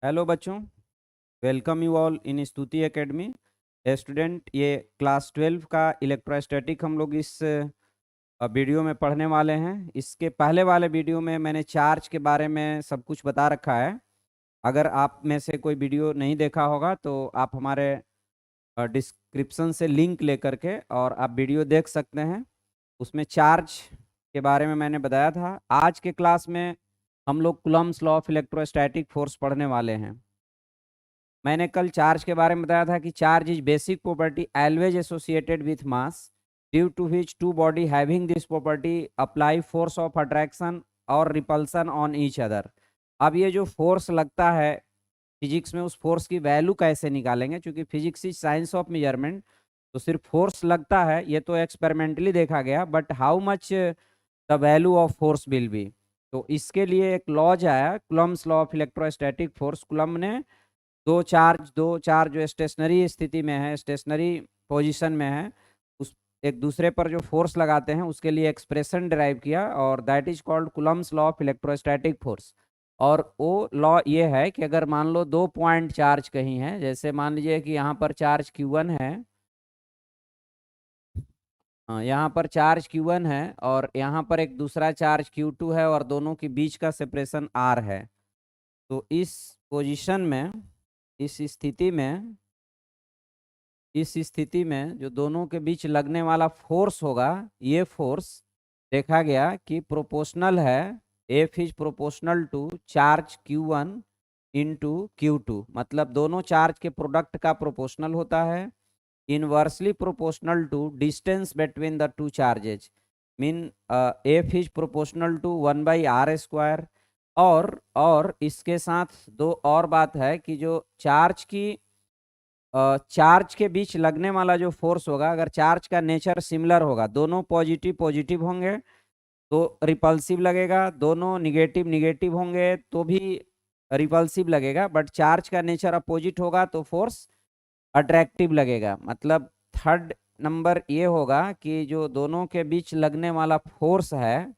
Hello बच्चों, welcome you all in स्तुति academy. Student, ये क्लास 12 का इलेक्ट्रोस्टैटिक हम लोग इस वीडियो में पढ़ने वाले हैं। इसके पहले वाले वीडियो में मैंने चार्ज के बारे में सब कुछ बता रखा है। अगर आप में से कोई वीडियो नहीं देखा होगा तो आप हमारे डिस्क्रिप्शन से लिंक लेकर के और आप वीडियो देख सकते हैं। उसमें चार्ज के बारे में मैंने बताया था। आज के क्लास में हम लोग Coulomb's law of electrostatic force पढ़ने वाले हैं। मैंने कल चार्ज के बारे में बताया था कि charge is basic property always associated with mass due to which two body having this property apply force of attraction और रिपल्सन ऑन ईच अदर। अब ये जो फोर्स लगता है फिजिक्स में, उस फोर्स की वैल्यू कैसे निकालेंगे? क्योंकि physics is science of measurement. तो सिर्फ फोर्स लगता है ये तो एक्सपेरिमेंटली देखा गया, but how much the value of force will be. तो इसके लिए एक लॉज आया, Coulomb's law of electrostatic force. Coulomb ने दो चार्ज जो स्टेशनरी स्थिति में है, स्टेशनरी पोजीशन में है, उस एक दूसरे पर जो फोर्स लगाते हैं उसके लिए एक्सप्रेशन डिराइव किया, और that is called Coulomb's law of electrostatic force. और वो लॉ ये है कि अगर मान लो दो पॉइंट चार्ज कहीं है, जैसे मान लीजिए कि यहाँ पर चार्ज Q1 है, यहाँ पर चार्ज Q1 है और यहाँ पर एक दूसरा चार्ज Q2 है, और दोनों के बीच का सेपरेशन R है। तो इस पोजीशन में, इस स्थिति में इस स्थिति में जो दोनों के बीच लगने वाला फोर्स होगा, ये फोर्स देखा गया कि प्रोपोर्शनल है। F is proportional to charge Q1 into Q2, मतलब दोनों चार्ज के प्रोडक्ट का प्रोपोर्शनल होता है। Inversely proportional to distance between the two charges, mean F is proportional to 1/r²। और इसके साथ दो और बात है कि जो चार्ज के बीच लगने वाला जो फोर्स होगा, अगर चार्ज का नेचर सिमिलर होगा, दोनों पॉजिटिव पॉजिटिव होंगे तो रिपल्सिव लगेगा, दोनों निगेटिव निगेटिव होंगे तो भी रिपल्सिव लगेगा, बट चार्ज का नेचर अपोजिट होगा तो फोर्स अट्रैक्टिव लगेगा। मतलब थर्ड नंबर ये होगा कि जो दोनों के बीच लगने वाला फोर्स है,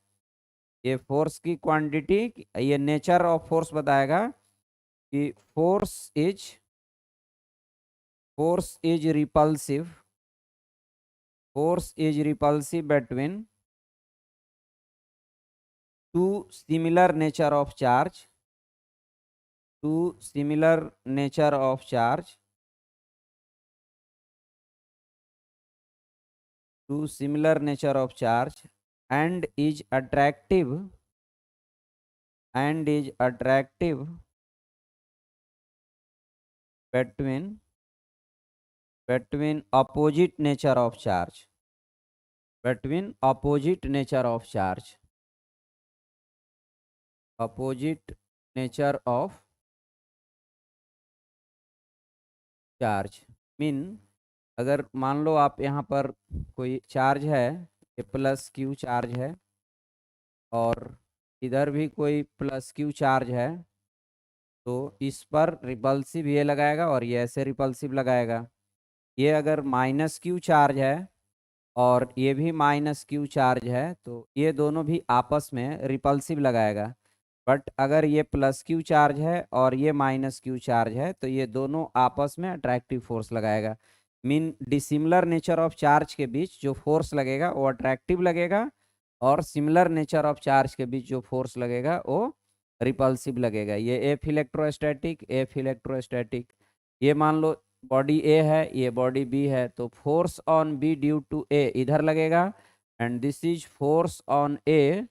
ये फोर्स की क्वांटिटी, ये नेचर ऑफ फोर्स बताएगा कि force is repulsive between two similar nature of charge, two similar nature of charge, two similar nature of charge, and is attractive between opposite nature of charge, between opposite nature of charge, opposite nature of charge. Mean अगर मान लो आप यहाँ पर कोई charge है, ये plus Q charge है, और इधर भी कोई प्लस Q चार्ज है, तो इस पर रिपल्सिव ये लगाएगा और ये ऐसे रिपल्सिव लगाएगा। ये अगर माइनस Q चार्ज है और ये भी माइनस Q चार्ज है, तो ये दोनों भी आपस में रिपल्सिव लगाएगा। बट अगर ये प्लस Q चार्ज है और ये माइनस Q चार्ज है, तो ये दोनों आपस में अट्रैक्टिव फोर्स लगाएगा। Mean dissimilar nature of charge के बीच जो फोर्स लगेगा वो अट्रैक्टिव लगेगा, और सिमिलर नेचर ऑफ चार्ज के बीच जो फोर्स लगेगा वो रिपल्सिव लगेगा। ये एफ इलेक्ट्रोस्टैटिक। ये मान लो बॉडी ए है, ये बॉडी बी है, तो force on B due to A इधर लगेगा, and this is force on A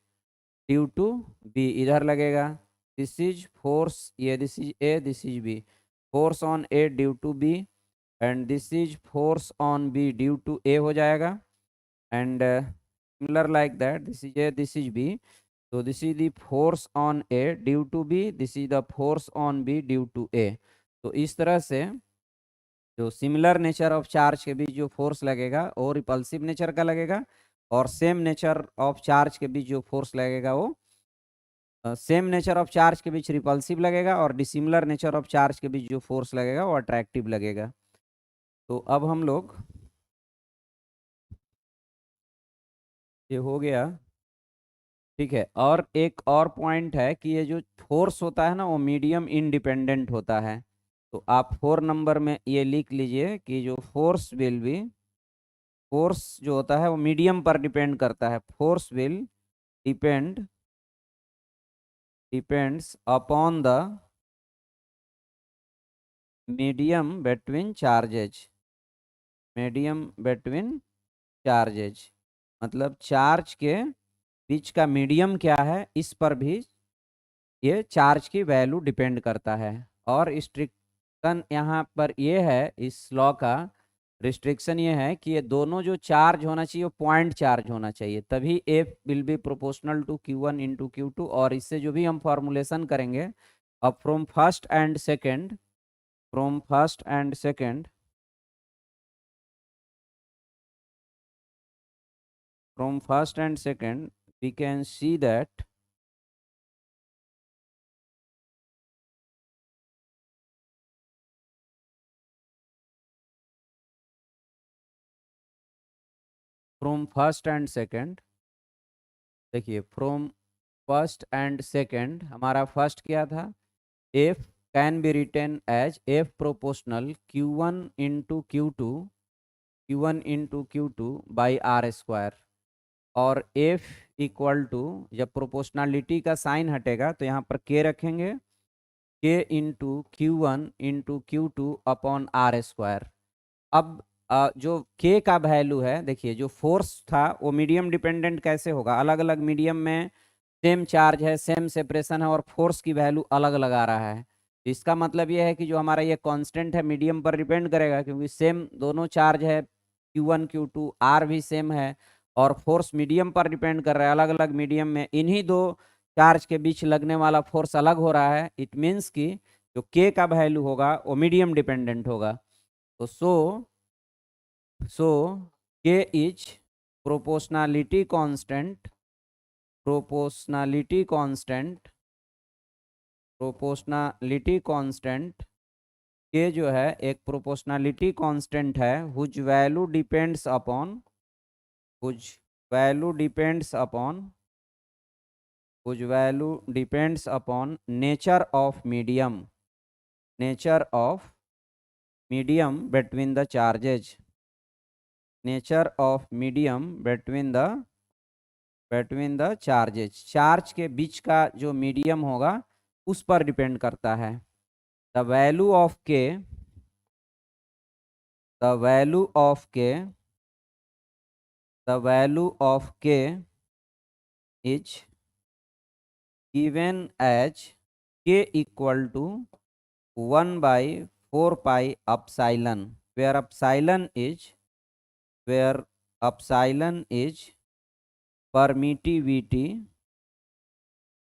due to B इधर लगेगा। दिस इज फोर्स, ये this is A, this is B, force on A due to B, and this is force on B due to A हो जाएगा। And similar like that, this is A, this is B, तो this is the force on A due to B, this is the force on B due to A. तो इस तरह से जो similar nature of charge के बीच जो force लगेगा वो रिपल्सिव नेचर का लगेगा, और सेम नेचर ऑफ चार्ज के बीच जो फोर्स लगेगा वो सेम नेचर ऑफ चार्ज के बीच रिपल्सिव लगेगा, और डिसिमिलर नेचर ऑफ चार्ज के बीच जो फोर्स लगेगा वो अट्रैक्टिव लगेगा। तो अब हम लोग, ये हो गया, ठीक है। और एक और पॉइंट है कि ये जो फोर्स होता है ना वो मीडियम इंडिपेंडेंट होता है। तो आप 4 नंबर में ये लिख लीजिए कि जो फोर्स विल बी, फोर्स जो होता है वो मीडियम पर डिपेंड करता है। Force will depends upon the medium between charges, medium between charges मतलब चार्ज के बीच का मीडियम क्या है इस पर भी ये चार्ज की वैल्यू डिपेंड करता है। और रिस्ट्रिक्शन यहाँ पर ये है, इस लॉ का रिस्ट्रिक्शन ये है कि ये दोनों जो चार्ज होना चाहिए वो पॉइंट चार्ज होना चाहिए, तभी F will be proportional to Q1 into Q2। और इससे जो भी हम फॉर्मुलेशन करेंगे अब from first and second, from first and second, from first and second we can see that from first and second, देखिए फ्रॉम फर्स्ट एंड सेकेंड हमारा first क्या था, F can be written as F proportional Q1 into Q2, Q1 into Q2 by R square. और F equal to, जब proportionality का sign हटेगा तो यहाँ पर के रखेंगे, K into Q1 into Q2 upon R square. अब जो के का वैल्यू है, देखिए जो फोर्स था वो मीडियम डिपेंडेंट कैसे होगा, अलग अलग मीडियम में सेम चार्ज है, सेम सेपरेशन है और फोर्स की वैल्यू अलग लगा रहा है। इसका मतलब ये है कि जो हमारा ये कांस्टेंट है मीडियम पर डिपेंड करेगा, क्योंकि सेम दोनों चार्ज है, Q1 Q2, आर भी सेम है और फोर्स मीडियम पर डिपेंड कर रहा है। अलग अलग मीडियम में इन्हीं दो चार्ज के बीच लगने वाला फोर्स अलग हो रहा है। इट मीन्स कि जो के का वैल्यू होगा वो मीडियम डिपेंडेंट होगा। तो K is proportionality constant, proportionality constant, proportionality constant। K जो है एक proportionality constant है whose value depends upon, whose value depends upon, whose value depends upon nature of medium, nature of medium between the charges, nature of medium between the charges, charge के बीच का जो medium होगा उस पर depend करता है। The value of K, the value of K, the value of K is given as K equal to 1/4 pi epsilon, where epsilon is, where epsilon is permittivity,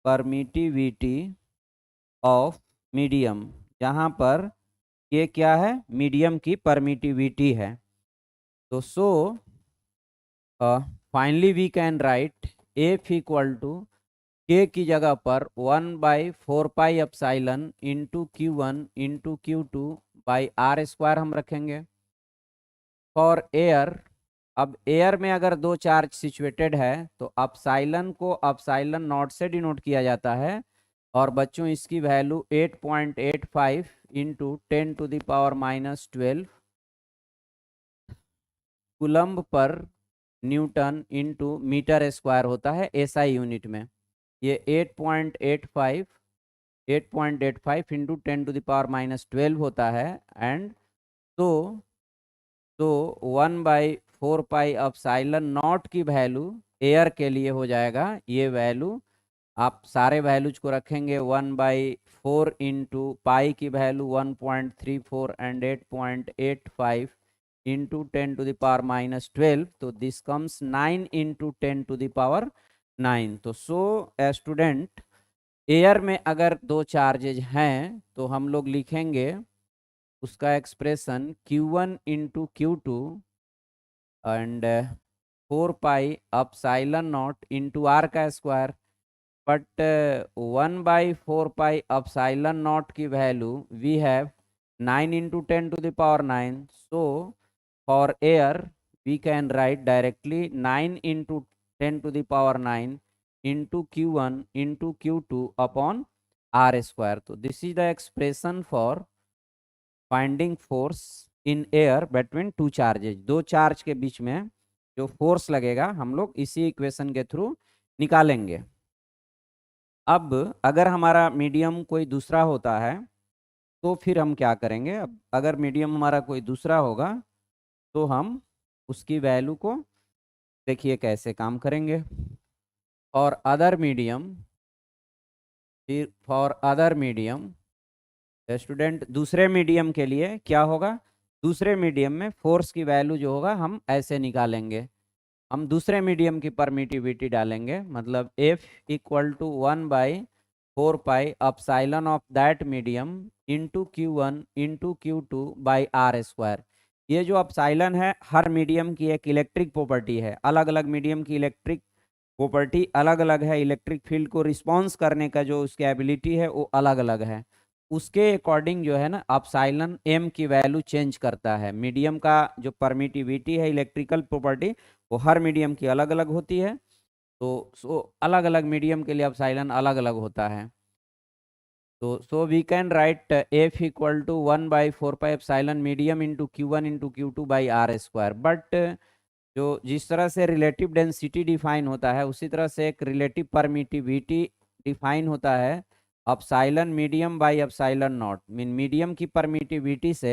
permittivity of medium, जहाँ पर ये क्या है, medium की permittivity है। तो finally we can write F equal to K की जगह पर 1/4 pi epsilon into Q1 into Q2 by R square हम रखेंगे। फॉर एयर, अब एयर में अगर दो चार्ज सिचुएटेड है तो एप्सिलॉन को एप्सिलॉन नॉट से डिनोट किया जाता है। और बच्चों इसकी वैल्यू 8.85 इंटू 10⁻⁻12 कूलम्ब पर न्यूटन इंटू मीटर स्क्वायर होता है SI यूनिट में। ये 8.85 इंटू 10⁻12 होता है। एंड तो 1/4 पाई एप्सिलॉन नॉट की वैल्यू एयर के लिए हो जाएगा, ये वैल्यू आप सारे वैल्यूज को रखेंगे 1/4 इंटू पाई की वैल्यू 1.34 एंड 8.85 इंटू 10⁻⁻12, तो दिस कम्स 9 इंटू 10⁻9। तो स्टूडेंट एयर में अगर दो चार्जेज हैं तो हम लोग लिखेंगे उसका expression Q1 into Q2 and 4 pi epsilon naught into R का square. But 1/4 pi epsilon naught की value we have 9 into 10⁻9। So for air we can write directly 9 into 10⁻9 into Q1 into Q2 upon R square. तो this is the expression for finding force in air between two charges. दो charge के बीच में जो force लगेगा हम लोग इसी इक्वेशन के थ्रू निकालेंगे। अब अगर हमारा मीडियम कोई दूसरा होता है तो फिर हम क्या करेंगे। अब अगर मीडियम हमारा कोई दूसरा होगा तो हम उसकी वैल्यू को देखिए कैसे काम करेंगे। और अदर मीडियम, फिर फॉर अदर मीडियम स्टूडेंट, दूसरे मीडियम के लिए क्या होगा, दूसरे मीडियम में फोर्स की वैल्यू जो होगा हम ऐसे निकालेंगे। हम दूसरे मीडियम की परमिटिविटी डालेंगे, मतलब F equal to 1/4 epsilon of that medium into Q1 into Q2 by R square. ये जो अपसाइलन है हर मीडियम की एक इलेक्ट्रिक प्रॉपर्टी है। अलग अलग मीडियम की इलेक्ट्रिक प्रॉपर्टी अलग अलग है, इलेक्ट्रिक फील्ड को रिस्पॉन्स करने का जो उसकी एबिलिटी है वो अलग अलग है। उसके अकॉर्डिंग जो है ना अपसाइलन एम की वैल्यू चेंज करता है। मीडियम का जो परमिटिविटी है इलेक्ट्रिकल प्रॉपर्टी वो हर मीडियम की अलग अलग होती है। तो अलग अलग मीडियम के लिए अपसाइलन अलग अलग होता है। तो so we can write F equal to 1/4 epsilon medium into Q1 into Q2 by R square. But जो जिस तरह से रिलेटिव डेंसिटी डिफाइन होता है उसी तरह से एक रिलेटिव परमिटिविटी डिफाइन होता है epsilon medium by epsilon not. Mean medium की परमिटिविटी से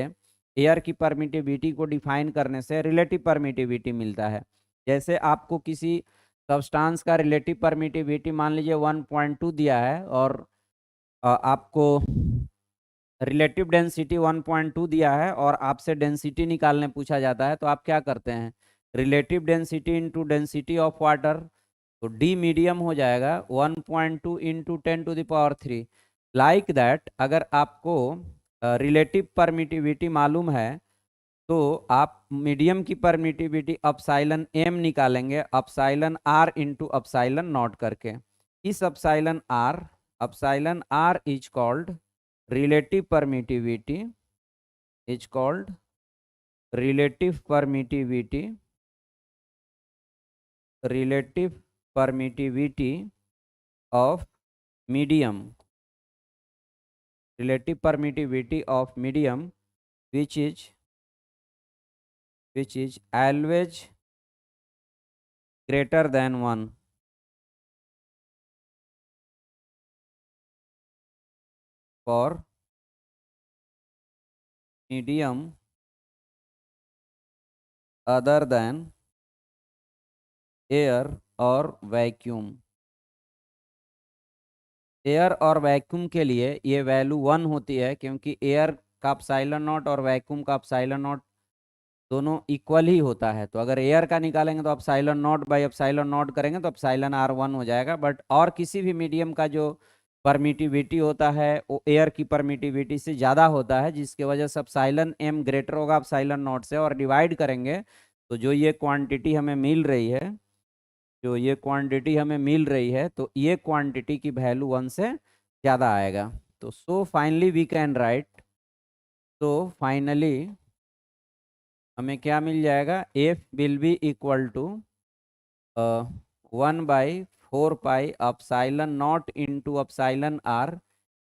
एयर की परमिटिविटी को डिफाइन करने से रिलेटिव परमिटिविटी मिलता है। जैसे आपको किसी सब्सटेंस का रिलेटिव परमिटिविटी मान लीजिए 1.2 दिया है और आपको रिलेटिव डेंसिटी 1.2 दिया है और आपसे डेंसिटी निकालने पूछा जाता है तो आप क्या करते हैं, relative density into density of water, तो डी मीडियम हो जाएगा 1.2 इंटू 10⁻³ लाइक दैट। अगर आपको रिलेटिव परमिटिविटी मालूम है तो आप मीडियम की परमिटिविटी अपसाइलन एम निकालेंगे epsilon R into epsilon not करके। इस epsilon R is called relative permittivity, is called relative permittivity of medium, relative permittivity of medium which is always greater than 1 for medium other than air और vacuum. Air और vacuum के लिए ये value 1 होती है क्योंकि एयर का epsilon not और वैक्यूम का अपसाइलन नॉट दोनों इक्वल ही होता है। तो अगर एयर का निकालेंगे तो epsilon not by epsilon not करेंगे तो अपसाइलन आर 1 हो जाएगा। बट और किसी भी मीडियम का जो परमिटिविटी होता है वो एयर की परमिटिविटी से ज़्यादा होता है, जिसकी वजह से अपसाइलन एम ग्रेटर होगा अपसाइलन नॉट से। और डिवाइड करेंगे तो जो ये क्वांटिटी हमें मिल रही है, तो ये क्वांटिटी की वैल्यू 1 से ज़्यादा आएगा। तो so finally we can write, तो फाइनली हमें क्या मिल जाएगा, F will be equal to 1/4 epsilon not into epsilon R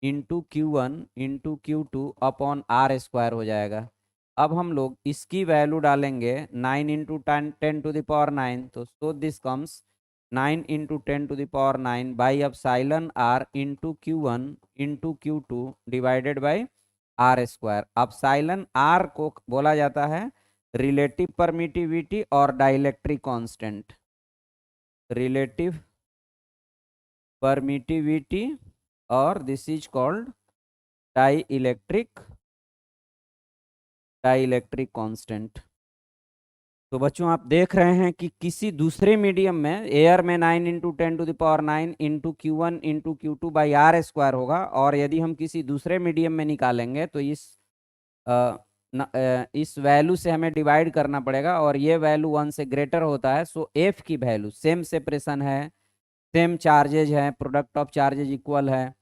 into Q1 into Q2 upon R square हो जाएगा। अब हम लोग इसकी वैल्यू डालेंगे 9 इंटू 10⁻⁹, तो so this comes 9 into 10⁻⁹ by epsilon R into Q1 into Q2 divided by R square. Epsilon R को बोला जाता है रिलेटिव परमिटिविटी और डाइलेक्ट्रिक कांस्टेंट, रिलेटिव परमिटिविटी और this is called dielectric constant. तो बच्चों आप देख रहे हैं कि किसी दूसरे मीडियम में एयर में 9 into 10⁹ into Q1 into Q2 by R square होगा, और यदि हम किसी दूसरे मीडियम में निकालेंगे तो इस वैल्यू से हमें डिवाइड करना पड़ेगा और ये वैल्यू 1 से ग्रेटर होता है। सो एफ की वैल्यू, सेम सेपरेशन है, सेम चार्जेज है, प्रोडक्ट ऑफ चार्जेज इक्वल है,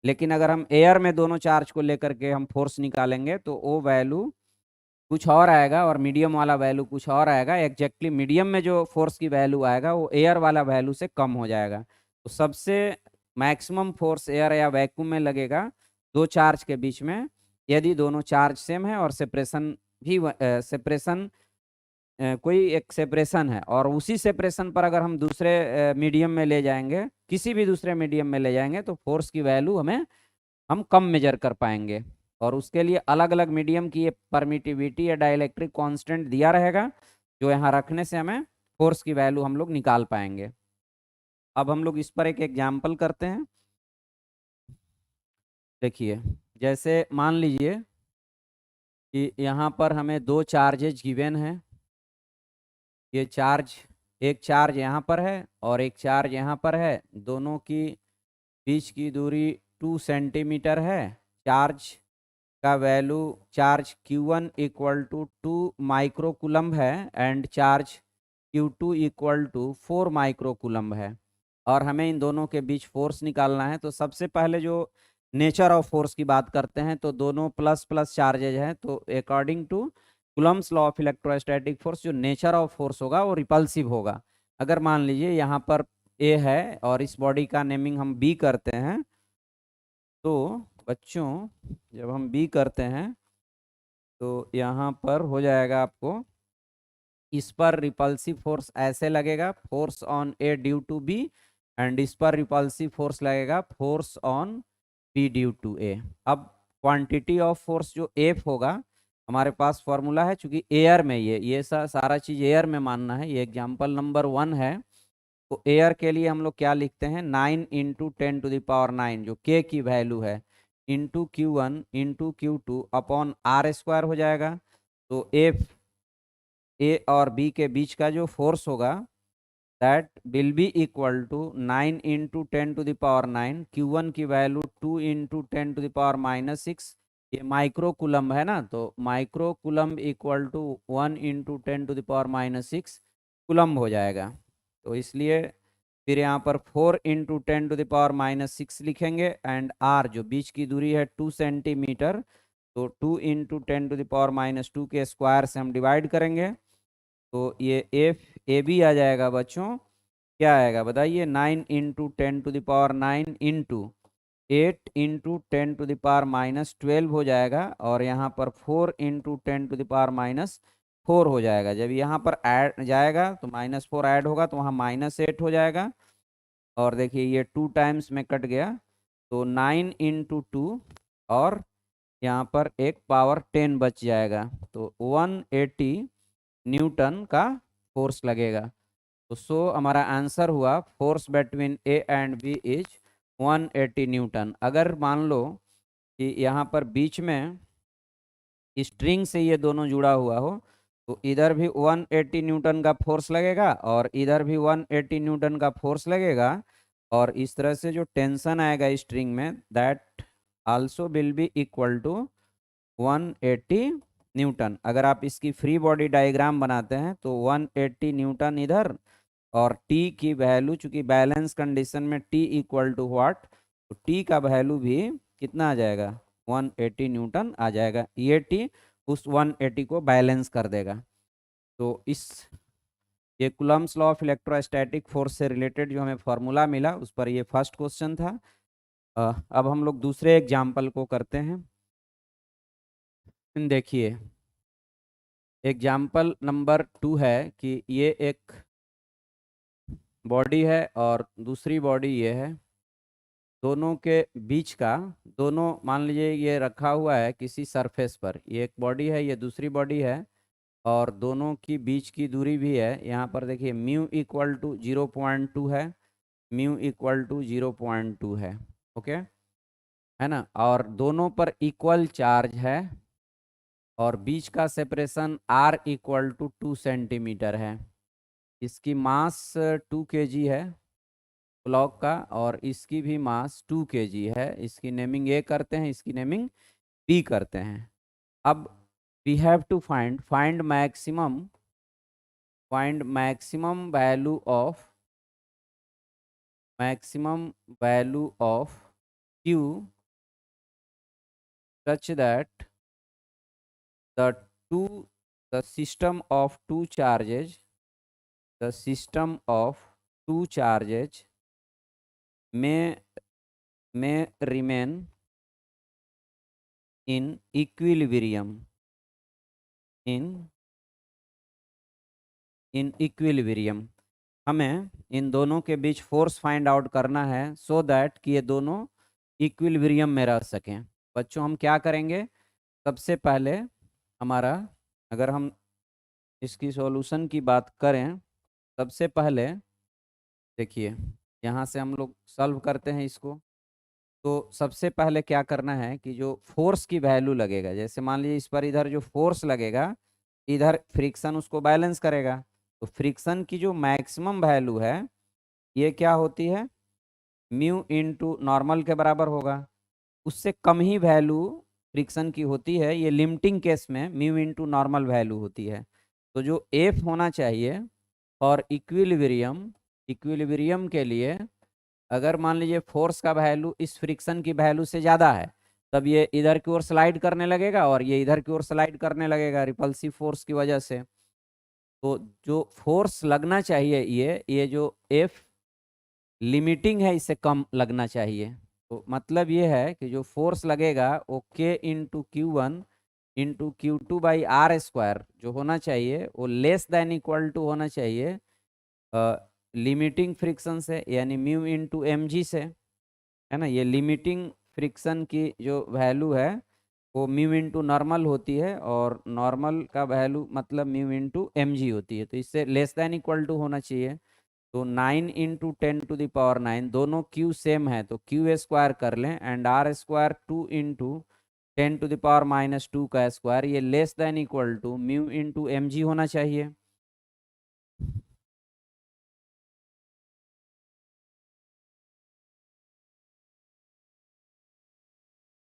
लेकिन अगर हम एयर में दोनों चार्ज को लेकर के हम फोर्स निकालेंगे तो वो वैल्यू कुछ और आएगा और मीडियम वाला वैल्यू कुछ और आएगा। एग्जैक्टली मीडियम में जो फोर्स की वैल्यू आएगा वो एयर वाला वैल्यू से कम हो जाएगा। तो सबसे मैक्सिमम फोर्स एयर या वैक्यूम में लगेगा दो चार्ज के बीच में, यदि दोनों चार्ज सेम है और सेपरेशन भी सेपरेशन कोई एक सेपरेशन है, और उसी सेपरेशन पर अगर हम दूसरे मीडियम में ले जाएंगे, किसी भी दूसरे मीडियम में ले जाएंगे, तो फोर्स की वैल्यू हम कम मेजर कर पाएंगे। और उसके लिए अलग अलग मीडियम की ये परमिटिविटी या डाइलेक्ट्रिक कांस्टेंट दिया रहेगा, जो यहाँ रखने से हमें फोर्स की वैल्यू हम लोग निकाल पाएंगे। अब हम लोग इस पर एक एग्जाम्पल करते हैं। देखिए, जैसे मान लीजिए कि यहाँ पर हमें दो चार्जेज गिवन है। ये चार्ज, एक चार्ज यहाँ पर है और एक चार्ज यहाँ पर है, दोनों की बीच की दूरी 2 सेंटीमीटर है। चार्ज का value, charge Q1 equal to 2 microcoulomb है and charge Q2 equal to 4 microcoulomb है, और हमें इन दोनों के बीच फोर्स निकालना है। तो सबसे पहले जो नेचर ऑफ फोर्स की बात करते हैं, तो दोनों प्लस प्लस चार्जेज हैं, तो according to Coulomb's law of electrostatic force जो नेचर ऑफ फोर्स होगा वो रिपल्सिव होगा। अगर मान लीजिए यहाँ पर ए है और इस बॉडी का नेमिंग हम बी करते हैं, तो बच्चों जब हम बी करते हैं तो यहाँ पर हो जाएगा आपको, इस पर रिपल्सिव फोर्स ऐसे लगेगा, force on A due to B, and इस पर रिपल्सिव फोर्स लगेगा, force on B due to A. अब क्वांटिटी ऑफ फोर्स जो एफ होगा, हमारे पास फॉर्मूला है, चूंकि एयर में ये सारा चीज एयर में मानना है, ये एग्जाम्पल नंबर 1 है। तो एयर के लिए हम लोग क्या लिखते हैं, 9 इंटू 10⁹ जो के की वैल्यू है, into Q1 into Q2 upon R² हो जाएगा। तो एफ ए और बी के बीच का जो फोर्स होगा, that will be equal to 9 into 10⁹, Q1 की वैल्यू 2 इंटू 10⁻⁻6, ये माइक्रो कूलम्ब है ना, तो micro coulomb equal to 1 into 10⁻⁻6 coulomb हो जाएगा। तो इसलिए फिर यहाँ पर 4 इंटू 10⁻⁻6 लिखेंगे, एंड आर जो बीच की दूरी है 2 सेंटीमीटर, तो 2 इंटू 10⁻2 के स्क्वायर से हम डिवाइड करेंगे, तो ये एफ ए बी आ जाएगा बच्चों, क्या आएगा बताइए, 9 इंटू 10⁹ इंटू 8 इंटू 10⁻⁻12 हो जाएगा, और यहाँ पर 4 इंटू 10⁻⁻4 हो जाएगा। जब यहाँ पर ऐड जाएगा तो -4 ऐड होगा, तो वहाँ -8 हो जाएगा, और देखिए ये 2 टाइम्स में कट गया, तो 9 इंटू 2, और यहाँ पर एक पावर 10 बच जाएगा, तो 180 न्यूटन का फोर्स लगेगा। तो सो हमारा आंसर हुआ, force between A and B is 180 newton. अगर मान लो कि यहाँ पर बीच में स्ट्रिंग से ये दोनों जुड़ा हुआ हो, तो इधर भी 180 न्यूटन का फोर्स लगेगा और इधर भी 180 न्यूटन का फोर्स लगेगा, और इस तरह से जो टेंशन आएगा स्ट्रिंग में, that also will be equal to 180 newton. अगर आप इसकी फ्री बॉडी डायग्राम बनाते हैं तो 180 न्यूटन इधर, और टी की वैल्यू, चूंकि बैलेंस कंडीशन में टी इक्वल टू व्हाट, तो टी का वैल्यू भी कितना आ जाएगा, 180 न्यूटन आ जाएगा। ये टी उस 180 को बैलेंस कर देगा। तो इस ये Coulomb's law of electrostatic force से रिलेटेड जो हमें फॉर्मूला मिला, उस पर ये फर्स्ट क्वेश्चन था। अब हम लोग दूसरे एग्जाम्पल को करते हैं। देखिए, एग्जाम्पल नंबर 2 है कि ये एक बॉडी है और दूसरी बॉडी ये है, दोनों के बीच का, दोनों मान लीजिए ये रखा हुआ है किसी सरफेस पर, ये एक बॉडी है, ये दूसरी बॉडी है, और दोनों की बीच की दूरी भी है। यहाँ पर देखिए म्यू इक्वल टू 0.2 है, म्यू इक्वल टू 0.2 है, ओके है ना, और दोनों पर इक्वल चार्ज है, और बीच का separation r equal to 2 centimetre है। इसकी मास 2 kg है ब्लॉक का, और इसकी भी मास 2 kg है। इसकी नेमिंग ए करते हैं, इसकी नेमिंग बी करते हैं। अब we have to find maximum value of q such that the the system of two charges may remain in equilibrium in equilibrium। हमें इन दोनों के बीच फोर्स फाइंड आउट करना है सो दैट कि ये दोनों इक्विलिब्रियम में रह सकें। बच्चों हम क्या करेंगे, सबसे पहले हमारा, अगर हम इसकी सॉल्यूशन की बात करें, सबसे पहले देखिए यहाँ से हम लोग सॉल्व करते हैं इसको। तो सबसे पहले क्या करना है कि जो फोर्स की वैल्यू लगेगा, जैसे मान लीजिए इस पर इधर जो फोर्स लगेगा, इधर फ्रिक्शन उसको बैलेंस करेगा। तो फ्रिक्शन की जो मैक्सिमम वैल्यू है ये क्या होती है, म्यू इंटू नॉर्मल के बराबर होगा। उससे कम ही वैल्यू फ्रिक्शन की होती है, ये लिमिटिंग केस में म्यू इंटू नॉर्मल वैल्यू होती है। तो जो एफ होना चाहिए और इक्विलिब्रियम, इक्विलिब्रियम के लिए अगर मान लीजिए फोर्स का वैल्यू इस फ्रिक्शन की वैल्यू से ज़्यादा है, तब ये इधर की ओर स्लाइड करने लगेगा और ये इधर की ओर स्लाइड करने लगेगा रिपल्सिव फोर्स की वजह से। तो जो फोर्स लगना चाहिए ये जो एफ लिमिटिंग है इससे कम लगना चाहिए। तो मतलब ये है कि जो फोर्स लगेगा वो K into Q one into Q two by R square जो होना चाहिए वो लेस देन इक्वल टू होना चाहिए लिमिटिंग फ्रिक्शन से, यानी म्यू इंटू एम जी से, है ना। ये लिमिटिंग फ्रिक्शन की जो वैल्यू है वो म्यू इंटू नॉर्मल होती है और नॉर्मल का वैल्यू मतलब म्यू इंटू एम जी होती है। तो इससे लेस देन इक्वल टू होना चाहिए। तो 9 इंटू 10⁹ दोनों क्यू सेम है तो क्यू स्क्वायर कर लें एंड आर स्क्वायर 2 इंटू 10⁻⁻2 का स्क्वायर, ये less than equal to mu into M G होना चाहिए।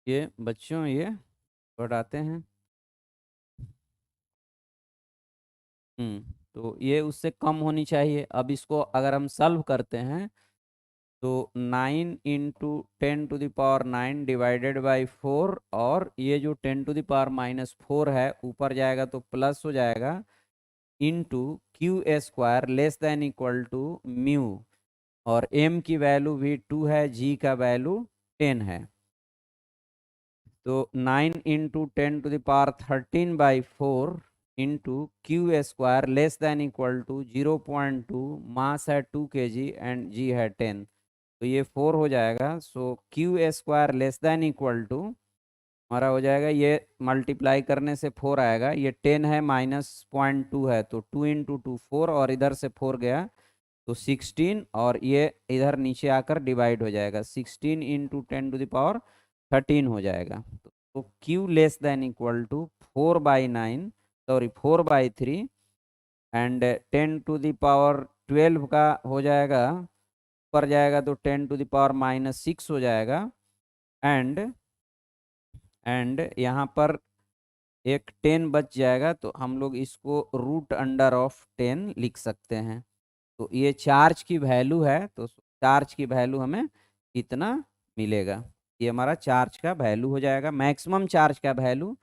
ये बच्चों ये बढ़ाते हैं। तो ये उससे कम होनी चाहिए। अब इसको अगर हम सॉल्व करते हैं तो 9 इंटू 10⁻⁹ डिवाइडेड बाई 4, और ये जो 10⁻⁻4 है ऊपर जाएगा तो प्लस हो जाएगा into Q square less than equal to mu, और m की वैल्यू भी 2 है, g का वैल्यू 10 है। तो 9 into 10⁻13/4 into Q square less than equal to 0.2, mass है 2 kg एंड g है 10, तो ये 4 हो जाएगा। So Q square less than equal to हमारा हो जाएगा, ये मल्टीप्लाई करने से 4 आएगा, ये 10 है माइनस 0.2 है तो 2 इंटू 2 4, और इधर से 4 गया तो 16, और ये इधर नीचे आकर डिवाइड हो जाएगा, 16 इंटू 10⁻13 हो जाएगा। तो Q less than equal to 4/9, sorry 4/3, and 10⁻12 का हो जाएगा, ऊपर जाएगा तो 10⁻⁻6 हो जाएगा, एंड यहाँ पर एक 10 बच जाएगा तो हम लोग इसको √10 लिख सकते हैं। तो ये चार्ज की वैल्यू है, तो चार्ज की वैल्यू हमें इतना मिलेगा। ये हमारा चार्ज का वैल्यू हो जाएगा। मैक्सिमम चार्ज का वैल्यू,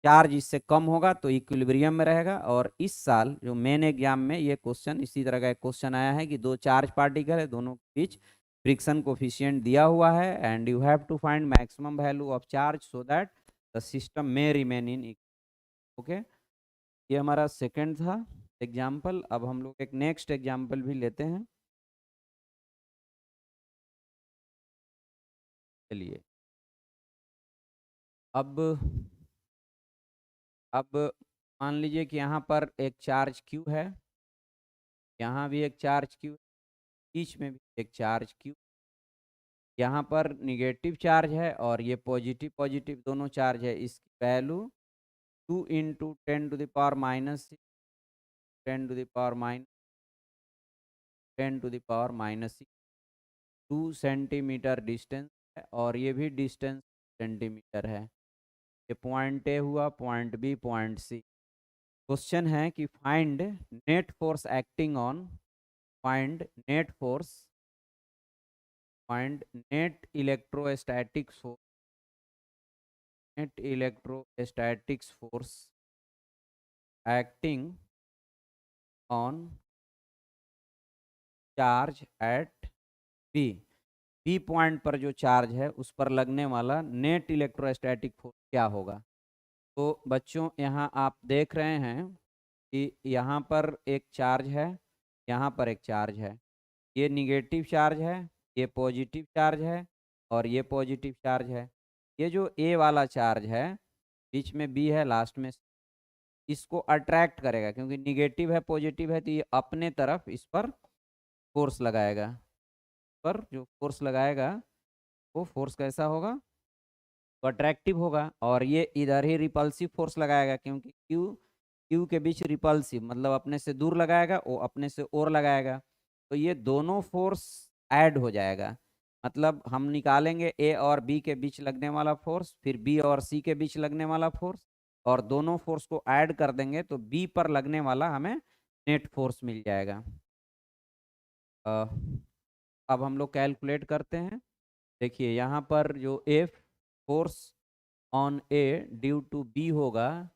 चार्ज इससे कम होगा तो इक्विलिब्रियम में रहेगा। और इस साल जो मेन एग्जाम में ये क्वेश्चन, इसी तरह का एक क्वेश्चन आया है कि दो चार्ज पार्टिकल है, दोनों के बीच फ्रिक्शन कोफिशिएंट दिया हुआ है and you have to find maximum value of charge so that the system में रिमेन इन। ओके, ये हमारा सेकंड था एग्जाम्पल। अब हम लोग एक नेक्स्ट एग्जाम्पल भी लेते हैं। चलिए, अब अब मान लीजिए कि यहाँ पर एक चार्ज क्यू है, यहाँ भी एक चार्ज क्यू, बीच में भी एक चार्ज क्यू, यहाँ पर निगेटिव चार्ज है और ये पॉजिटिव पॉजिटिव दोनों चार्ज है। इसकी वैल्यू 2 इंटू 10⁻⁻6, 10⁻⁻6, 2 सेंटीमीटर डिस्टेंस है, और ये भी डिस्टेंस सेंटीमीटर है। ये पॉइंट ए हुआ, point B, point C. Question है कि find net force acting on, find net force, find net electrostatics force, net electrostatics force acting on charge at B. B point पर जो charge है उस पर लगने वाला नेट इलेक्ट्रोस्टैटिक फोर्स क्या होगा। तो बच्चों यहाँ आप देख रहे हैं कि यहाँ पर एक चार्ज है, यहाँ पर एक चार्ज है, ये निगेटिव चार्ज है, ये पॉजिटिव चार्ज है और ये पॉजिटिव चार्ज है। ये जो ए वाला चार्ज है, बीच में बी है, लास्ट में, इसको अट्रैक्ट करेगा क्योंकि निगेटिव है पॉजिटिव है, तो ये अपने तरफ इस पर फोर्स लगाएगा। पर जो फोर्स लगाएगा वो फोर्स कैसा होगा, तो अट्रैक्टिव होगा। और ये इधर ही रिपल्सिव फोर्स लगाएगा क्योंकि क्यू के बीच रिपल्सिव मतलब अपने से दूर लगाएगा, वो अपने से और लगाएगा, तो ये दोनों फोर्स ऐड हो जाएगा। मतलब हम निकालेंगे ए और बी के बीच लगने वाला फोर्स, फिर बी और सी के बीच लगने वाला फोर्स, और दोनों फोर्स को ऐड कर देंगे तो बी पर लगने वाला हमें नेट फोर्स मिल जाएगा। अब हम लोग कैलकुलेट करते हैं। देखिए यहाँ पर जो F force on A due to B होगा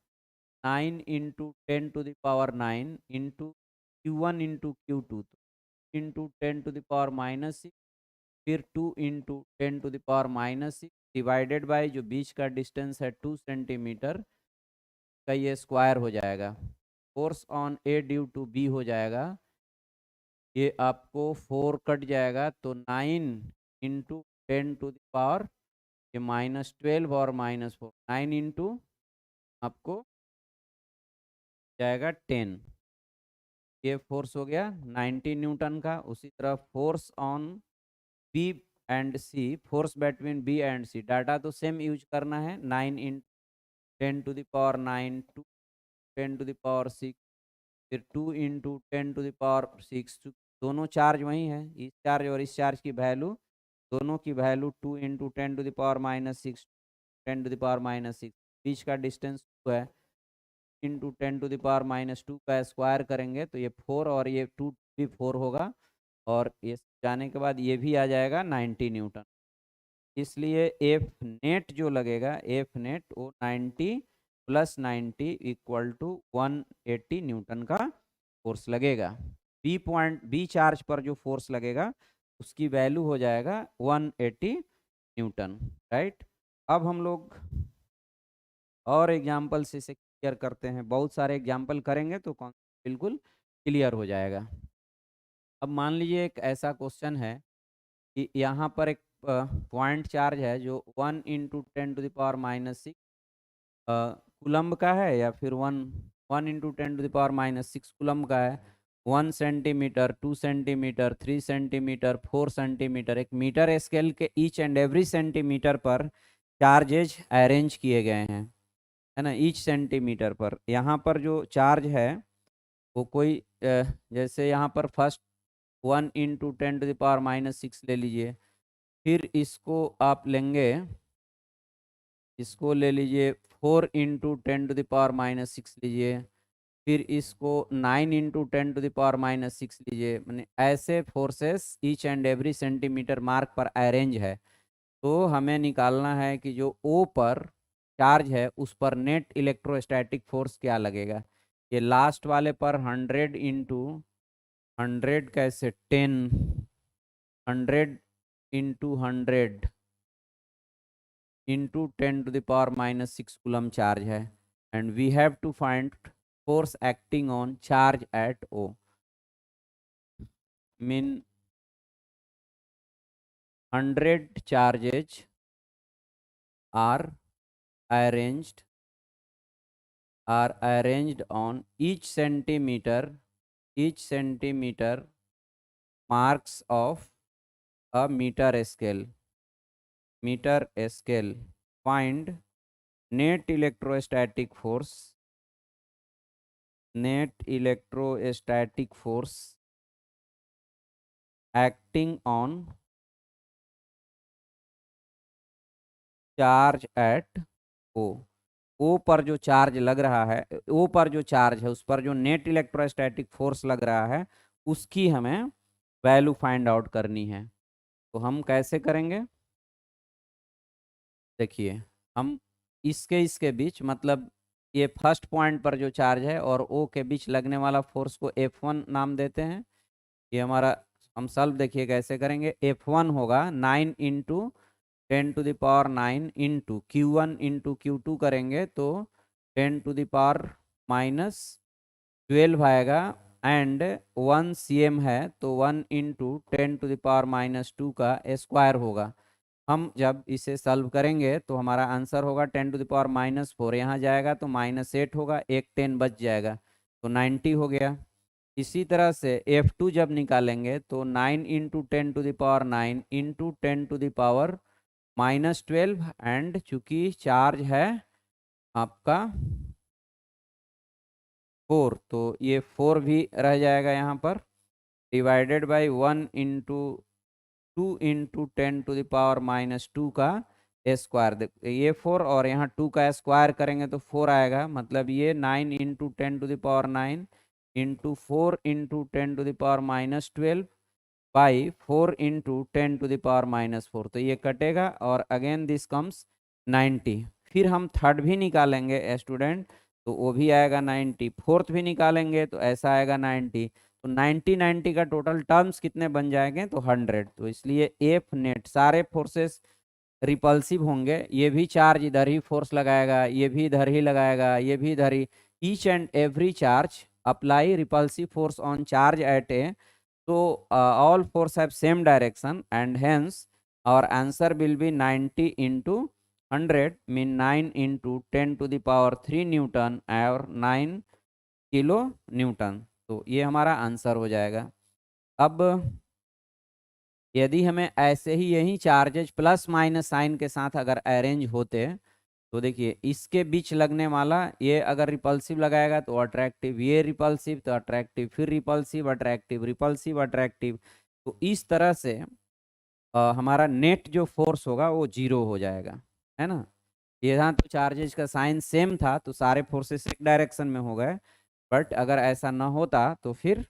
9 into 10⁻9 into Q1 into Q2 into 10⁻6, फिर 2 इंटू 10⁻6 डिवाइडेड बाय जो बीच का डिस्टेंस है 2 सेंटीमीटर का, ये स्क्वायर हो जाएगा। Force on A due to B हो जाएगा, ये आपको 4 कट जाएगा तो 9 इंटू 10⁻, ये -12 और -4, 9 इंटू आपको जाएगा 10, ये फोर्स हो गया 90 न्यूटन का। उसी तरह force on B and C, force between B and C, data तो सेम यूज करना है, 9 इंटू 10⁹ टू 10⁶, फिर 2 इंटू 10⁶, दोनों चार्ज वही है, इस चार्ज और इस चार्ज की वैल्यू, दोनों की वैल्यू 2 इंटू 10⁻6 10⁻6, बीच का डिस्टेंस 2 है, इंटू 10⁻2 का स्क्वायर करेंगे तो ये 4 और ये 2 भी 4 होगा, और ये जाने के बाद ये भी आ जाएगा 90 न्यूटन। इसलिए एफ नेट जो लगेगा, एफ नेट वो 90 + 90 = 180 न्यूटन का फोर्स लगेगा। बी पॉइंट बी चार्ज पर जो फोर्स लगेगा उसकी वैल्यू हो जाएगा 180 न्यूटन, राइट। अब हम लोग और एग्जाम्पल से इसे क्लियर करते हैं, बहुत सारे एग्जाम्पल करेंगे तो बिल्कुल क्लियर हो जाएगा। अब मान लीजिए एक ऐसा क्वेश्चन है कि यहाँ पर एक पॉइंट चार्ज है जो 1 इंटू 10⁻6 कूलम्ब का है, या फिर 1 इंटू 10⁻6 कूलम्ब का है। 1 सेंटीमीटर, 2 सेंटीमीटर, 3 सेंटीमीटर, 4 सेंटीमीटर, एक मीटर स्केल के ईच एंड एवरी सेंटीमीटर पर चार्जेज अरेंज किए गए हैं, है ना, ईच सेंटीमीटर पर। यहाँ पर जो चार्ज है वो कोई जैसे यहाँ पर फर्स्ट 1 इंटू 10⁻6 ले लीजिए, फिर इसको आप लेंगे, इसको ले लीजिए 4 इंटू 10⁻6 लीजिए, फिर इसको 9 इंटू 10⁻6 लीजिए। मैंने ऐसे forces each and every centimetre mark पर अरेंज है। तो हमें निकालना है कि जो ओ पर चार्ज है उस पर नेट इलेक्ट्रोस्टैटिक फोर्स क्या लगेगा। ये लास्ट वाले पर 100 इंटू 100 कैसे 10, 100 इंटू 100 इंटू 10⁻6 कूलम चार्ज है, and we have to find force acting on charge at O. Mean 100 charges are arranged on each centimeter marks of a meter scale. Find net electrostatic force acting on charge at O. O पर जो charge लग रहा है, ओ पर जो charge है उस पर जो नेट इलेक्ट्रोस्टैटिक फोर्स लग रहा है उसकी हमें वैल्यू फाइंड आउट करनी है। तो हम कैसे करेंगे, देखिए, हम इसके बीच, मतलब ये फर्स्ट पॉइंट पर जो चार्ज है और ओ के बीच लगने वाला फोर्स को F1 नाम देते हैं, ये हमारा हम सॉल्व देखिए कैसे करेंगे। F1 होगा 9 into 10⁻9 into Q1 into Q2 करेंगे तो 10⁻−12 आएगा एंड 1 cm है तो 1 इंटू 10⁻−2 का स्क्वायर होगा। हम जब इसे सॉल्व करेंगे तो हमारा आंसर होगा 10⁻⁻4, यहाँ जाएगा तो -8 होगा, एक 10 बच जाएगा तो 90 हो गया। इसी तरह से F2 जब निकालेंगे तो 9 इंटू 10⁻9 इंटू 10⁻−12 एंड चूंकि चार्ज है आपका 4 तो ये 4 भी रह जाएगा यहाँ पर, डिवाइडेड बाय 1 इंटू 2 इंटू 10⁻−2 का स्क्वायर। ये 4 और यहाँ 2 का स्क्वायर करेंगे तो 4 आएगा, मतलब ये 9 into 10⁻9 into 4 into 10⁻−12 by 4 into 10⁻−4, तो ये कटेगा और अगेन दिस कम्स 90। फिर हम थर्ड भी निकालेंगे स्टूडेंट तो वो भी आएगा 90, फोर्थ भी निकालेंगे तो ऐसा आएगा 90, तो 90 का टोटल टर्म्स कितने बन जाएंगे तो 100। तो इसलिए एफ नेट सारे फोर्सेस रिपल्सिव होंगे, ये भी चार्ज इधर ही फोर्स लगाएगा, ये भी इधर ही लगाएगा, ये भी इधर ही, each and every charge apply repulsive force on charge at A, so all force have same direction and hence our answer will be 90 into 100 mean 9 into 10⁻³ Newton और 9 किलो न्यूटन। तो ये हमारा आंसर हो जाएगा। अब यदि हमें ऐसे ही यही चार्जेज प्लस माइनस साइन के साथ अगर अरेंज होते तो देखिए इसके बीच लगने वाला ये अगर रिपल्सिव लगाएगा तो अट्रैक्टिव, ये रिपल्सिव तो अट्रैक्टिव, फिर रिपल्सिव अट्रैक्टिव, रिपल्सिव अट्रैक्टिव, तो इस तरह से हमारा नेट जो फोर्स होगा वो 0 हो जाएगा, है ना। यहाँ तो चार्जेज का साइन सेम था तो सारे फोर्सेस एक डायरेक्शन में हो गए, बट अगर ऐसा ना होता तो फिर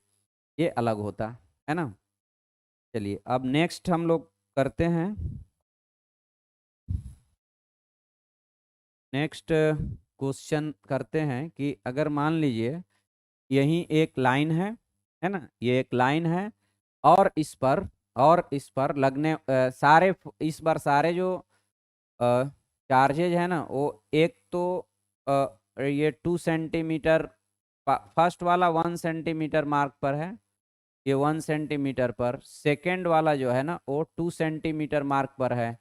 ये अलग होता, है ना। चलिए अब नेक्स्ट हम लोग करते हैं। नेक्स्ट क्वेश्चन करते हैं कि अगर मान लीजिए यही एक लाइन है ना, ये एक लाइन है और इस पर लगने सारे इस बार सारे जो चार्जेज है ना वो एक तो ये 2 सेंटीमीटर, फर्स्ट वाला 1 सेंटीमीटर मार्क पर है, ये 1 सेंटीमीटर पर, सेकेंड वाला जो है ना वो 2 सेंटीमीटर मार्क पर है,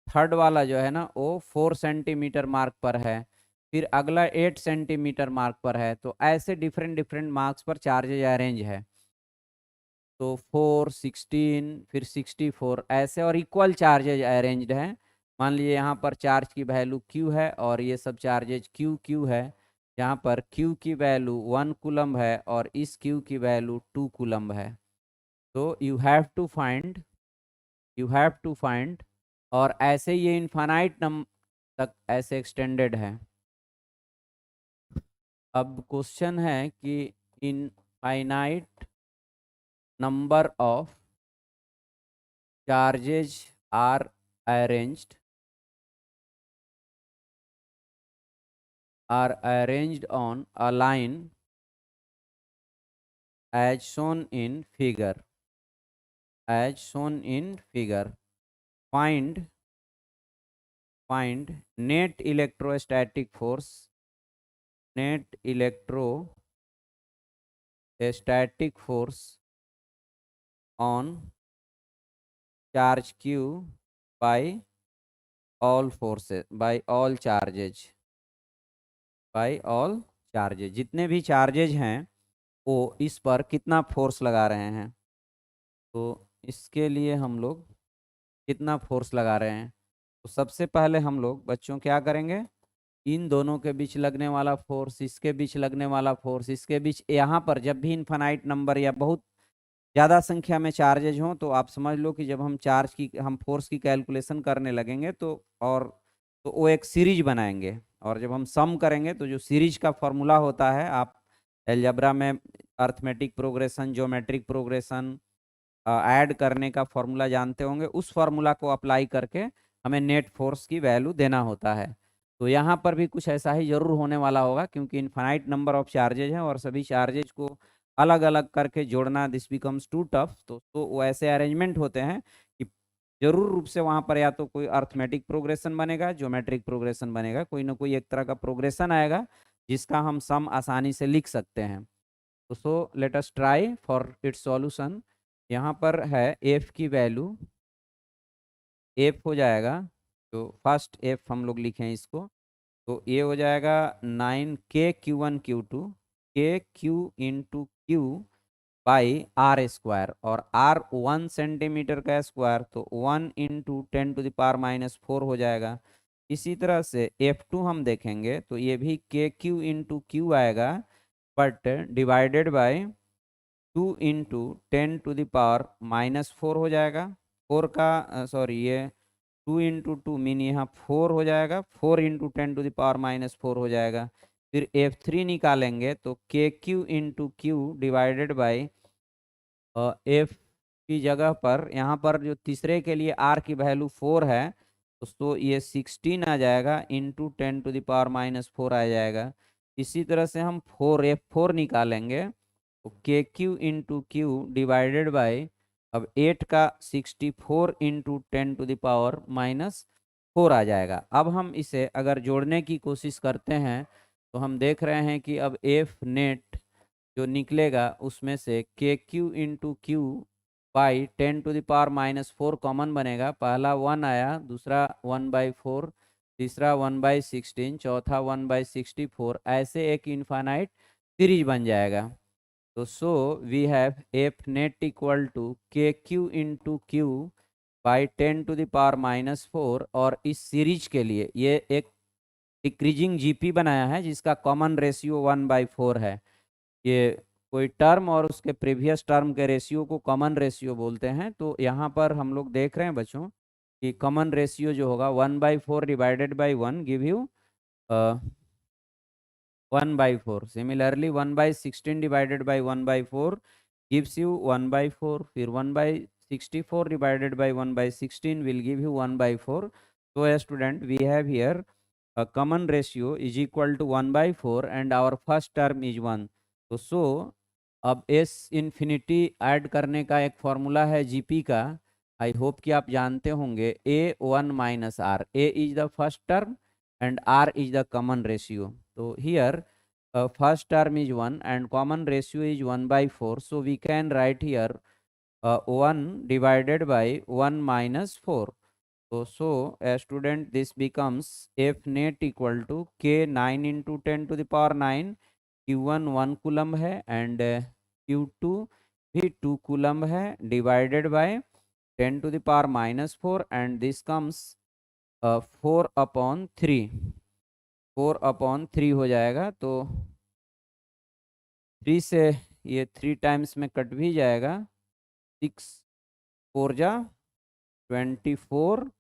थर्ड वाला जो है ना वो 4 सेंटीमीटर मार्क पर है, फिर अगला 8 सेंटीमीटर मार्क पर है। तो ऐसे डिफरेंट डिफरेंट मार्क्स पर चार्जेज अरेंज है, तो 4, 16 फिर 64 ऐसे और इक्वल चार्जेज अरेंज्ड हैं। मान लीजिए यहाँ पर चार्ज की वैल्यू Q है और ये सब चार्जेज Q है, जहाँ पर Q की वैल्यू 1 कूलम्ब है और इस Q की वैल्यू 2 कूलम्ब है। तो यू हैव टू फाइंड और ऐसे ये इनफाइनाइट नंबर तक ऐसे एक्सटेंडेड है। अब क्वेश्चन है कि infinite number of charges are arranged on a line as shown in figure. Find net electrostatic force on charge Q by all charges, जितने भी चार्जेज हैं वो इस पर कितना फोर्स लगा रहे हैं। तो इसके लिए हम लोग कितना फोर्स लगा रहे हैं, तो सबसे पहले हम लोग बच्चों क्या करेंगे, इन दोनों के बीच लगने वाला फोर्स, इसके बीच लगने वाला फोर्स, इसके बीच, यहाँ पर जब भी इनफाइनाइट नंबर या बहुत ज़्यादा संख्या में चार्जेज हों तो आप समझ लो कि जब हम फोर्स की कैलकुलेशन करने लगेंगे तो वो एक सीरीज बनाएंगे, और जब हम सम करेंगे तो जो सीरीज का फॉर्मूला होता है, आप अलजेब्रा में arithmetic progression, geometric progression add करने का फॉर्मूला जानते होंगे, उस फॉर्मूला को अप्लाई करके हमें नेट फोर्स की वैल्यू देना होता है। तो यहाँ पर भी कुछ ऐसा ही जरूर होने वाला होगा, क्योंकि इनफाइनाइट नंबर ऑफ चार्जेज हैं और सभी चार्जेज को अलग अलग करके जोड़ना, दिस बिकम्स टू टफ। तो वैसे अरेंजमेंट होते हैं कि जरूर रूप से वहां पर या तो कोई अर्थमेटिक प्रोग्रेशन बनेगा, ज्योमेट्रिक प्रोग्रेशन बनेगा, कोई ना कोई एक तरह का प्रोग्रेशन आएगा जिसका हम सम आसानी से लिख सकते हैं। तो so let us try for its solution. यहाँ पर है एफ की वैल्यू, एफ हो जाएगा, तो फर्स्ट एफ हम लोग लिखें इसको, तो ये हो जाएगा 9k(q1 q2) k(q)(q) by R square, और आर 1 सेंटीमीटर का स्क्वायर, तो 1 × 10⁻⁴ हो जाएगा। इसी तरह से F2 हम देखेंगे तो ये भी kq(q) आएगा, बट डिवाइडेड बाय 2 × 10⁻⁴ हो जाएगा। 4 का सॉरी, ये 2 × 2 मीन यहाँ 4 हो जाएगा, 4 × 10⁻⁴ हो जाएगा। फिर F3 निकालेंगे तो kq(q) डिवाइडेड बाई एफ की जगह पर यहाँ पर जो तीसरे के लिए आर की वैल्यू 4 है, तो ये 16 आ जाएगा, इंटू 10⁻⁴ आ जाएगा। इसी तरह से हम F4 निकालेंगे तो kq(q) डिवाइडेड बाई, अब 8 का 64 × 10⁻⁴ आ जाएगा। अब हम इसे अगर जोड़ने की कोशिश करते हैं तो हम देख रहे हैं कि अब एफ नेट जो निकलेगा उसमें से kq(q) बाई 10⁻⁴ कॉमन बनेगा। पहला 1 आया, दूसरा 1/4, तीसरा 1/16, चौथा 1/64, ऐसे एक इनफाइनाइट सीरीज बन जाएगा। तो so we have F net equal to kq(q) by 10⁻⁴, और इस सीरीज के लिए ये एक डिक्रीजिंग जीपी बनाया है जिसका कॉमन रेशियो 1/4 है। ये कोई टर्म और उसके प्रीवियस टर्म के रेशियो को कॉमन रेशियो बोलते हैं। तो यहाँ पर हम लोग देख रहे हैं बच्चों कि कॉमन रेशियो जो होगा 1/4 divided by 1 give you 1/4। Similarly 1/16 divided by 1/4 gives you 1/4, फिर 1/64 divided by 1/16 will give you 1/4. So a student, we have here a common ratio is equal to 1/4 and our first term is 1. तो अब s infinity add करने का एक formula है GP का, I hope कि आप जानते होंगे, a1 minus r, a is the first term and r is the common ratio. तो here first term is 1 and common ratio is 1/4, so we can write here 1 divided by 1 minus 4. So a student, this becomes f net equal to k 9 into 10⁻⁹, q1 1 coulomb है and q2 भी 2 coulomb है, divided by 10⁻⁴, and this comes 4/3, 4/3 हो जाएगा। तो 3 से ये 3 times में cut भी जाएगा, 6 4 जा 24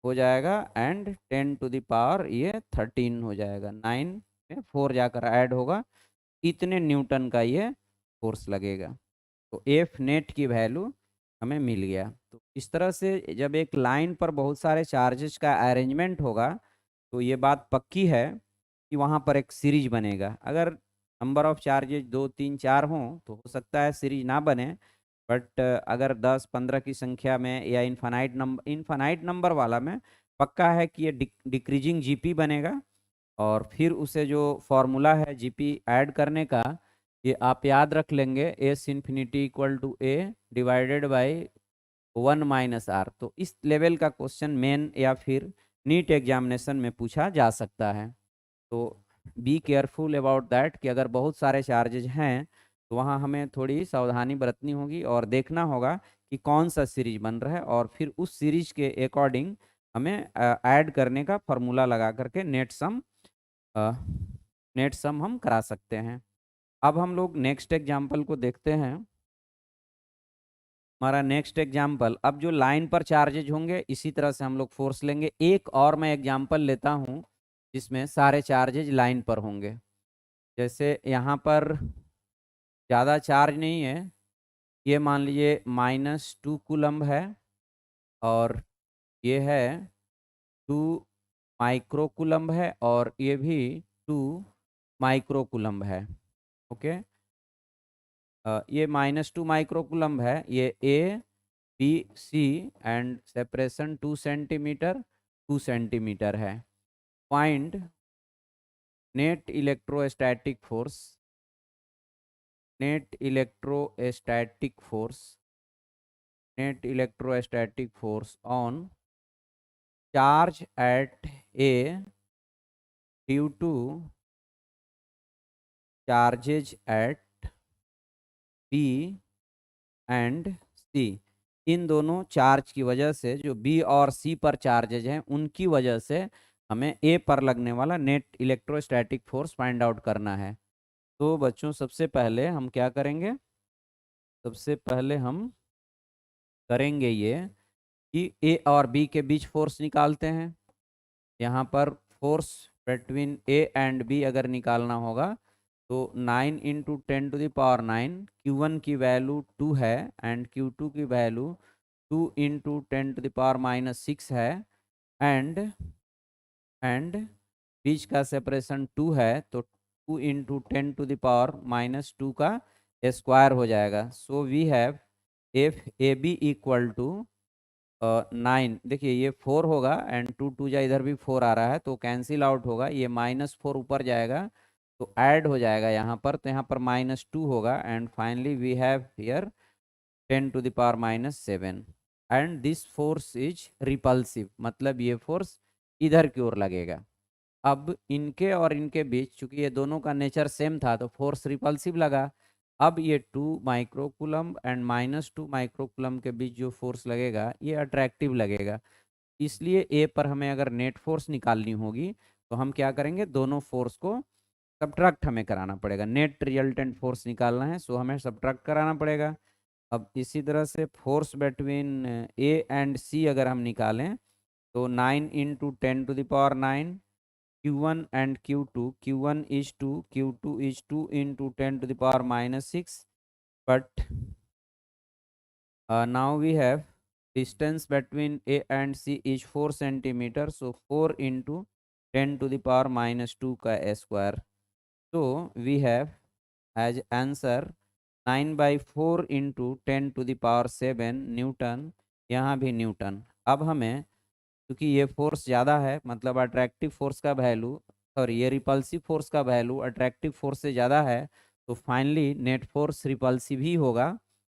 हो जाएगा, एंड 10⁻13 हो जाएगा। 9 में 4 जाकर ऐड होगा, इतने न्यूटन का ये फोर्स लगेगा। तो एफ नेट की वैल्यू हमें मिल गया। तो इस तरह से जब एक लाइन पर बहुत सारे चार्जेस का अरेंजमेंट होगा तो ये बात पक्की है कि वहाँ पर एक सीरीज बनेगा। अगर नंबर ऑफ चार्जेस 2 3 4 हों तो हो सकता है सीरीज ना बने, बट अगर 10 15 की संख्या में या इनफाइनाइट नंबर वाला में पक्का है कि ये डिक्रीजिंग जीपी बनेगा। और फिर उसे जो फॉर्मूला है जीपी ऐड करने का, ये आप याद रख लेंगे, S infinity equal to A divided by 1 minus R. तो इस लेवल का क्वेश्चन मेन या फिर नीट एग्जामिनेशन में पूछा जा सकता है। तो बी केयरफुल अबाउट दैट कि अगर बहुत सारे चार्जेज हैं तो वहाँ हमें थोड़ी सावधानी बरतनी होगी और देखना होगा कि कौन सा सीरीज बन रहा है, और फिर उस सीरीज के अकॉर्डिंग हमें ऐड करने का फॉर्मूला लगा करके नेट सम हम करा सकते हैं। अब हम लोग नेक्स्ट एग्जाम्पल को देखते हैं। हमारा नेक्स्ट एग्जाम्पल, अब जो लाइन पर चार्जेज होंगे इसी तरह से हम लोग फोर्स लेंगे। एक और मैं एग्जाम्पल लेता हूँ जिसमें सारे चार्जेज लाइन पर होंगे। जैसे यहाँ पर ज़्यादा चार्ज नहीं है, ये मान लीजिए -2 कूलम्ब है, और ये है 2 माइक्रो कूलम्ब है, और ये भी 2 माइक्रो कूलम्ब है। ओके, ये -2 माइक्रोकुलम्ब है, ये A B C and separation 2 centimetre 2 centimetre है। Find net electrostatic force, net electrostatic force, net electrostatic force on charge at A due to charges at B and C. इन दोनों charge की वजह से, जो बी और सी पर चार्जेज हैं, उनकी वजह से हमें ए पर लगने वाला net electrostatic force find out करना है। तो बच्चों सबसे पहले हम क्या करेंगे, सबसे पहले हम करेंगे ये कि ए और बी के बीच फोर्स निकालते हैं। यहाँ पर force between A and B अगर निकालना होगा तो 9 इंटू 10⁻9, Q1 की वैल्यू 2 है एंड Q2 की वैल्यू 2 इंटू 10⁻6 है, एंड बीच का सेपरेशन 2 है, तो 2 इंटू 10⁻2 का स्क्वायर हो जाएगा। So we have F A B equal to 9। देखिए ये 4 होगा एंड 2 2 जा इधर भी 4 आ रहा है तो कैंसिल आउट होगा, ये -4 ऊपर जाएगा तो ऐड हो जाएगा यहाँ पर, तो यहाँ पर -2 होगा and finally we have here 10⁻7 and this force is repulsive, मतलब ये फोर्स इधर की ओर लगेगा। अब इनके और इनके बीच चूंकि ये दोनों का नेचर सेम था तो फोर्स रिपल्सिव लगा। अब ये 2 माइक्रोकुलम्ब एंड -2 माइक्रोकुलम्ब के बीच जो फोर्स लगेगा ये अट्रैक्टिव लगेगा, इसलिए ए पर हमें अगर नेट फोर्स निकालनी होगी तो हम क्या करेंगे, दोनों फोर्स को सब्ट्रैक्ट हमें कराना पड़ेगा। नेट रिजल्टेंट फोर्स निकालना है सो हमें सब्ट्रैक्ट कराना पड़ेगा। अब इसी तरह से फोर्स बिटवीन ए एंड सी अगर हम निकालें तो 9 into 10⁹, Q1 and Q2, Q1 is 2, Q2 is 2 into 10⁻6, but now we have distance between A and C is 4 centimeter, so 4 into 10⁻2 का square. So we have as answer 9/4 into 10⁻7 Newton, यहाँ भी Newton. अब हमें क्योंकि ये force ज़्यादा है, मतलब अट्रैक्टिव फोर्स का वैल्यू, सॉरी ये रिपल्सिव फोर्स का वैल्यू अट्रैक्टिव फोर्स से ज़्यादा है, तो फाइनली नेट फोर्स रिपल्सिव ही होगा।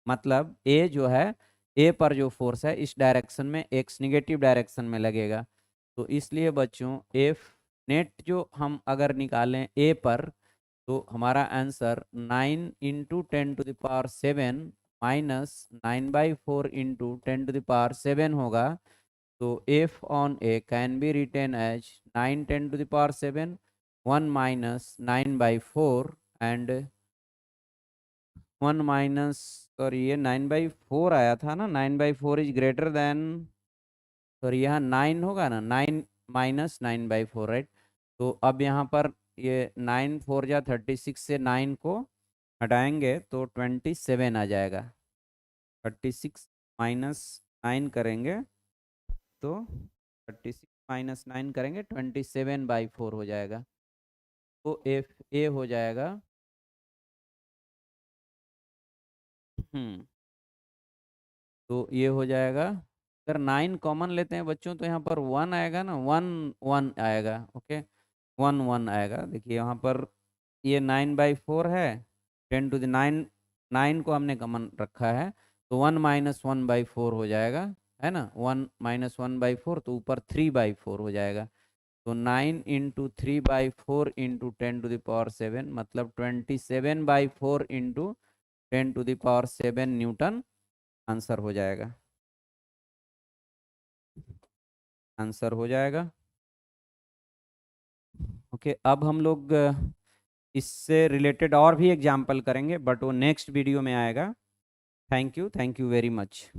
मतलब ए जो है, ए पर जो फोर्स है इस डायरेक्शन में, एक्स निगेटिव डायरेक्शन में लगेगा। तो इसलिए बच्चों एफ नेट जो हम अगर निकालें ए पर तो हमारा आंसर 9 इंटू 10⁻7 माइनस 9/4 इंटू 10⁻7 होगा। तो f on a can be written as 9 10⁻7, 1 minus 9/4 and 1 minus, sorry ये 9/4 आया था ना, 9/4 इज ग्रेटर देन, सॉरी यहाँ 9 होगा ना, 9 माइनस 9/4, राइट। तो अब यहाँ पर ये 9 4 जा 36 से 9 को हटाएंगे तो 27 आ जाएगा। 36 माइनस 9 करेंगे तो 36 माइनस 9 करेंगे 27/4 हो जाएगा। तो एफ ए हो जाएगा तो ये हो जाएगा, अगर 9 कॉमन लेते हैं बच्चों तो यहाँ पर 1 आएगा ना, 1 1 आएगा, ओके 1 1 आएगा। देखिए यहाँ पर ये 9/4 है, 10⁹, 9 को हमने कॉमन रखा है तो 1 माइनस 1/4 हो जाएगा, है ना, 1 माइनस 1/4 तो ऊपर 3/4 हो जाएगा। तो 9 इंटू 3/4 इंटू 10⁻7 मतलब 27/4 इंटू 10⁻7 न्यूटन आंसर हो जाएगा, आंसर हो जाएगा। ओके अब हम लोग इससे रिलेटेड और भी एग्जाम्पल करेंगे बट वो नेक्स्ट वीडियो में आएगा। Thank you very much.